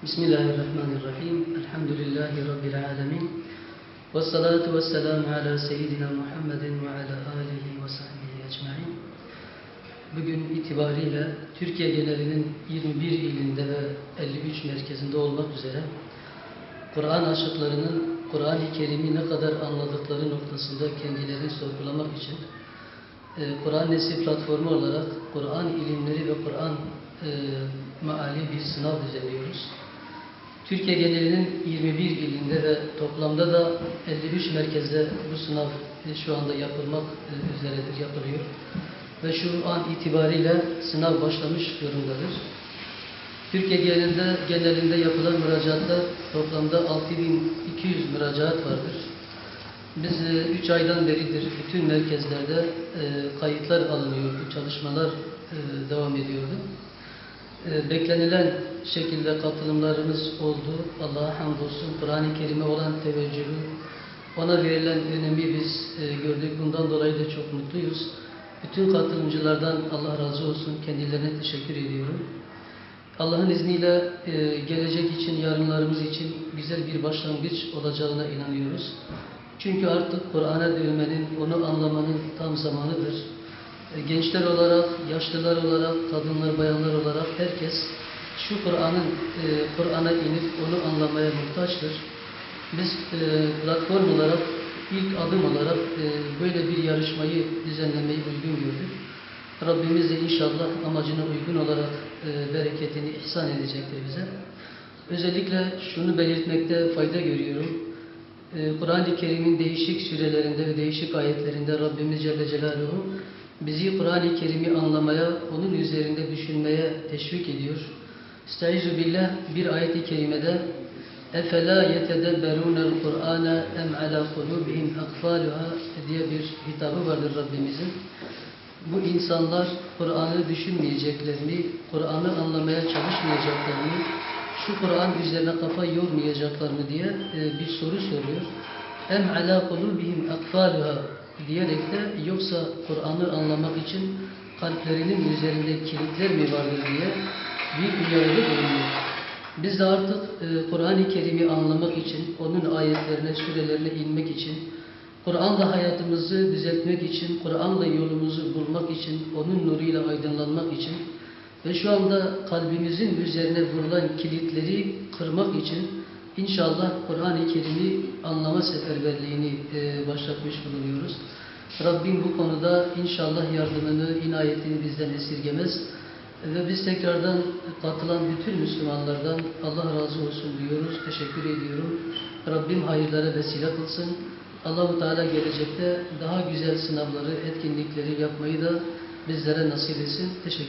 Bismillahirrahmanirrahim. Elhamdülillahi Rabbil alemin. Ve salatu ve selamu ala seyyidina Muhammedin ve ala alihi ve sahbihi ecmain. Bugün itibariyle Türkiye genelinin 21 ilinde ve 53 merkezinde olmak üzere Kur'an aşıklarının Kur'an-ı Kerim'i ne kadar anladıkları noktasında kendilerini sorgulamak için Kur'an Nesli platformu olarak Kur'an ilimleri ve Kur'an meali bir sınav düzenliyoruz. Türkiye genelinin 21 ilinde ve toplamda da 53 merkezde bu sınav şu anda yapılmak üzeredir, yapılıyor. Ve şu an itibariyle sınav başlamış durumdadır. Türkiye genelinde yapılan müracaatta toplamda 6200 müracaat vardır. Biz 3 aydan beridir bütün merkezlerde kayıtlar alınıyor, bu çalışmalar devam ediyordu. Beklenilen şekilde katılımlarımız oldu. Allah'a hamdolsun. Kur'an-ı Kerim'e olan teveccühü, ona verilen önemi biz gördük. Bundan dolayı da çok mutluyuz. Bütün katılımcılardan Allah razı olsun. Kendilerine teşekkür ediyorum. Allah'ın izniyle gelecek için, yarınlarımız için güzel bir başlangıç olacağına inanıyoruz. Çünkü artık Kur'an'a dönmenin, onu anlamanın tam zamanıdır. Gençler olarak, yaşlılar olarak, kadınlar, bayanlar olarak herkes şu Kur'an'a inip onu anlamaya muhtaçtır. Biz platform olarak, ilk adım olarak böyle bir yarışmayı düzenlemeyi uygun gördük. Rabbimiz de inşallah amacına uygun olarak bereketini ihsan edecektir bize. Özellikle şunu belirtmekte fayda görüyorum. Kur'an-ı Kerim'in değişik sürelerinde ve değişik ayetlerinde Rabbimiz Celle Celaluhu bizi Kur'an-ı Kerim'i anlamaya, onun üzerinde düşünmeye teşvik ediyor. Estaizu billah, bir ayet-i kerimede اَفَلَا يَتَدَبَّرُونَ الْقُرْآنَ اَمْ عَلَى قُلُوبِهِمْ اَقْفَالُهَا diye bir hitabı vardır Rabbimizin. Bu insanlar Kur'an'ı düşünmeyeceklerini, Kur'an'ı anlamaya çalışmayacaklarını, şu Kur'an üzerine kafa yormayacaklarını diye bir soru soruyor. اَمْ عَلَى قُلُوبِهِمْ اَقْفَالُهَا diyerek de yoksa Kur'an'ı anlamak için kalplerinin üzerinde kilitler mi vardır diye bir uyarıda bulunuyor. Biz de artık Kur'an-ı Kerim'i anlamak için, onun ayetlerine, sürelerine inmek için, Kur'an'la hayatımızı düzeltmek için, Kur'an'la yolumuzu bulmak için, onun nuruyla aydınlanmak için ve şu anda kalbimizin üzerine vurulan kilitleri kırmak için İnşallah Kur'an-ı Kerim'i anlama seferberliğini başlatmış bulunuyoruz. Rabbim bu konuda inşallah yardımını, inayetini bizden esirgemez. Ve biz tekrardan katılan bütün Müslümanlardan Allah razı olsun diyoruz, teşekkür ediyorum. Rabbim hayırlara vesile kılsın. Allah-u Teala gelecekte daha güzel sınavları, etkinlikleri yapmayı da bizlere nasip etsin. Teşekkür ederim.